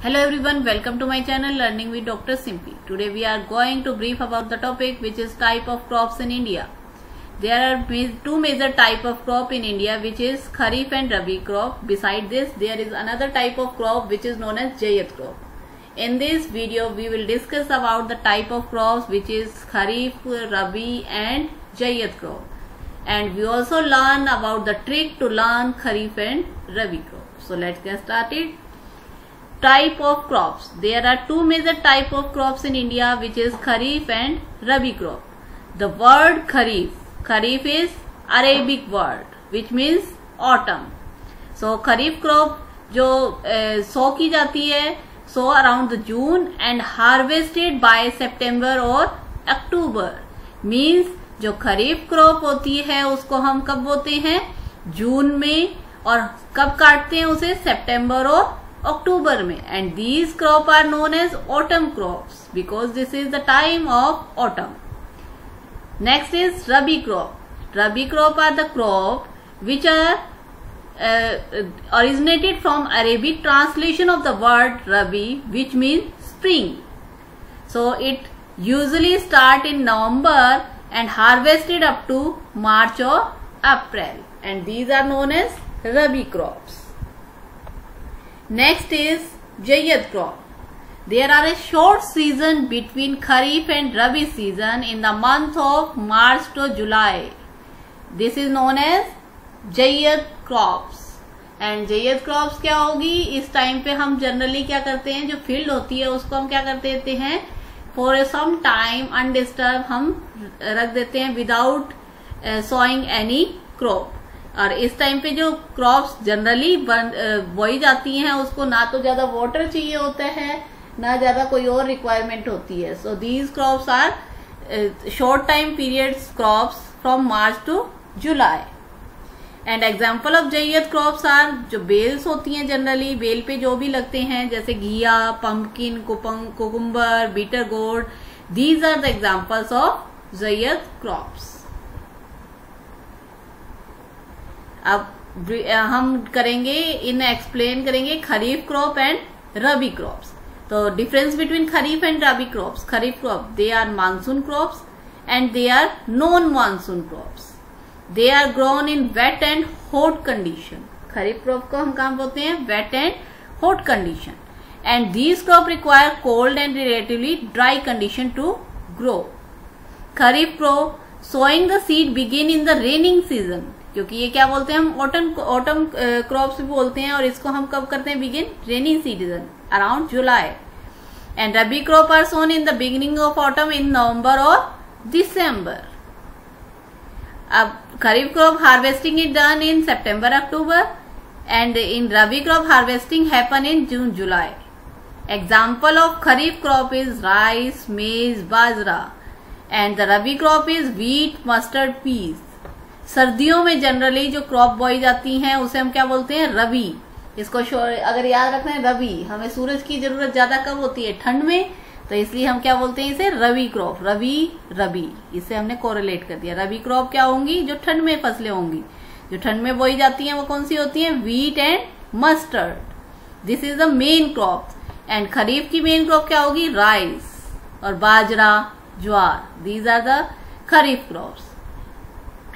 Hello everyone, welcome to my channel Learning with Dr. Simpy. Today we are going to brief about the topic which is type of crops in India. There are two major type of crop in India which is Kharif and Rabi crop. Beside this there is another type of crop which is known as Zaid crop. In this video we will discuss about the type of crops which is Kharif, Rabi and Zaid crop. And we also learn about the trick to learn Kharif and Rabi crop. So let's get started. Type of crops. There are two major type of crops in India which is Kharif and Rabi crop. The word Kharif is Arabic word which means autumn. So Kharif crop जो sow की जाती है sow around the June and harvested by September और October. Means जो खरीफ crop होती है उसको हम कब बोते हैं जून में और कब काटते हैं उसे सितंबर और अक्टूबर में. And these crop are known as autumn crops because this is the time of autumn. Next is rabi crop. Rabi crop are the crop which are originated from Arabic translation of the word Rabi which means spring. So it usually start in November and harvested up to March or April, and these are known as Rabi crops. Next is Zaid crop. There are a short season between Kharif and Rabi season in the month of March to July. This is known as Zaid crops. And Zaid crops क्या होगी, इस time पे हम generally क्या करते हैं जो field होती है उसको हम क्या कर देते हैं फॉर सम टाइम अनडिस्टर्ब हम रख देते हैं विदाउट सोइंग एनी क्रॉप. और इस टाइम पे जो क्रॉप्स जनरली बोई जाती हैं उसको ना तो ज्यादा वाटर चाहिए होता है ना ज्यादा कोई और रिक्वायरमेंट होती है. So these crops are short time periods crops from March to July. And example of Zaid crops are जो बेल्स होती हैं जनरली बेल पे जो भी लगते हैं जैसे घिया, pumpkin, cucumber, bitter gourd. These are the examples of Zaid crops. अब हम करेंगे एक्सप्लेन करेंगे kharif crop and rabi crops. तो difference between kharif and rabi crops. Kharif crop they are monsoon crops and they are non monsoon crops. They are grown in wet and hot condition. Kharif crop को हम कहाँ बोलते हैं wet and hot condition. And these crop require cold and relatively dry condition to grow. Kharif crop sowing the seed begin in the raining season. क्योंकि ये क्या बोलते हैं हम autumn crops भी बोलते हैं और इसको हम कब करते हैं begin rainy season around July. And Rabi crop are sown in the beginning of autumn in November or December. अब kharif crop harvesting is done in September October and in rabi crop harvesting happen in June July. Example of kharif crop is rice, maize, bajra and the rabi crop is wheat, mustard, peas. सर्दियों में generally जो crop बोई जाती हैं उसे हम क्या बोलते हैं रबी. इसको अगर याद रखना है रबी, हमें सूरज की जरूरत ज्यादा कब होती है ठंड में, तो इसलिए हम क्या बोलते हैं इसे रबी क्रॉप. रबी इससे हमने कोरिलेट कर दिया. रबी क्रॉप क्या होंगी जो ठंड में फसलें होंगी जो ठंड में बोई जाती हैं वो कौन सी होती हैं wheat and mustard. This is the main crop. And kharif की मेन क्रॉप क्या होगी राइस और bajra, jowar. These are the kharif crops.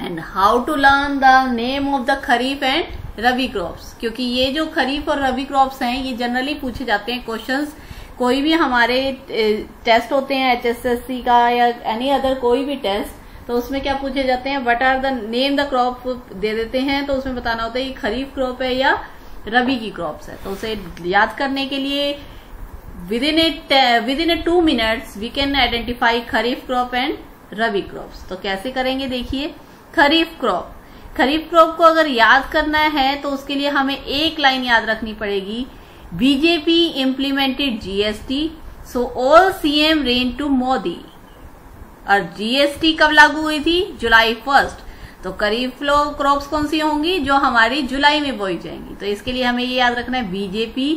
And how to learn the name of the kharif and rabi crops. क्योंकि ये जो खरीफ और रबी क्रॉप्स हैं ये जनरली पूछे जाते हैं क्वेश्चंस. कोई भी हमारे टेस्ट होते हैं HSSC का या एनी अदर कोई भी टेस्ट, तो उसमें क्या पूछे जाते हैं what are the name the crop दे देते हैं. तो उसमें बताना होता है ये खरीफ क्रॉप है या रबी की क्रॉप्स है. तो उसे याद करने के लिए within 2 minutes we can identify kharif crop and rabi crops. तो कैसे करेंगे देखिए. खरीफ क्रॉप को अगर याद करना है तो उसके लिए हमें एक लाइन याद रखनी पड़ेगी. BJP implemented GST, so all CM ran to Modi. और GST कब लागू हुई थी जुलाई 1st. तो खरीफ क्रॉप्स कौन सी होंगी जो हमारी जुलाई में बोई जाएंगी. तो इसके लिए हमें ये याद रखना है BJP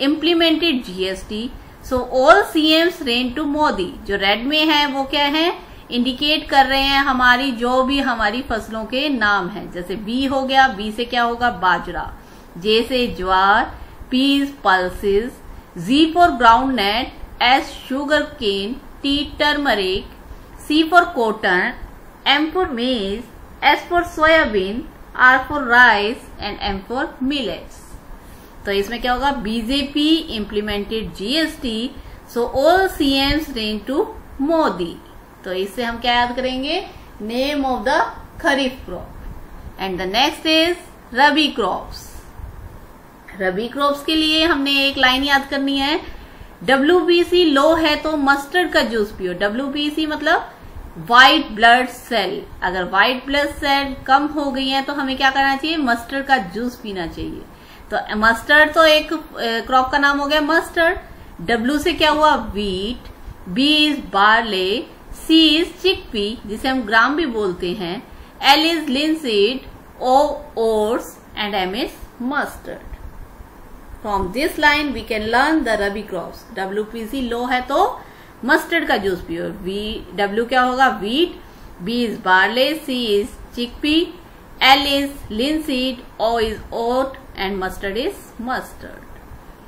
implemented GST, so all CMs ran to Modi. जो रेड में है वो क्या है इंडिकेट कर रहे हैं हमारी जो भी हमारी फसलों के नाम है. जैसे B हो गया, B से क्या होगा बाजरा, J से jowar, peas, pulses, G for groundnut, S sugar cane, T turmeric, C for cotton, M for maize, S for soyabean, R for rice and M for millets. तो इसमें क्या होगा, BJP implemented GST, so all CMs range to Modi. तो इससे हम क्या याद करेंगे, name of the kharif crop. And the next is rabi crops. Rabi crops के लिए हमने एक लाइन याद करनी है, WBC लो है तो मस्टर्ड का जूस पियो. WBC मतलब व्हाइट ब्लड सेल. अगर व्हाइट ब्लड सेल कम हो गई है तो हमें क्या करना चाहिए, मस्टर्ड का जूस पीना चाहिए. तो मस्टर्ड तो एक क्रॉप का नाम हो गया मस्टर्ड. W से क्या हुआ, wheat, B is barley, C is chickpea जिसे हम ग्राम भी बोलते हैं, L is linseed, O oats and M is mustard. From this line we can learn the rabi crops. WBC low है तो मस्टर्ड का जूस पियो. W क्या होगा, wheat, B is barley, C is chickpea, L is linseed, O is oat and mustard is mustard.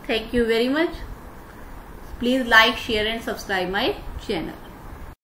Thank you very much. Please like, share and subscribe my channel.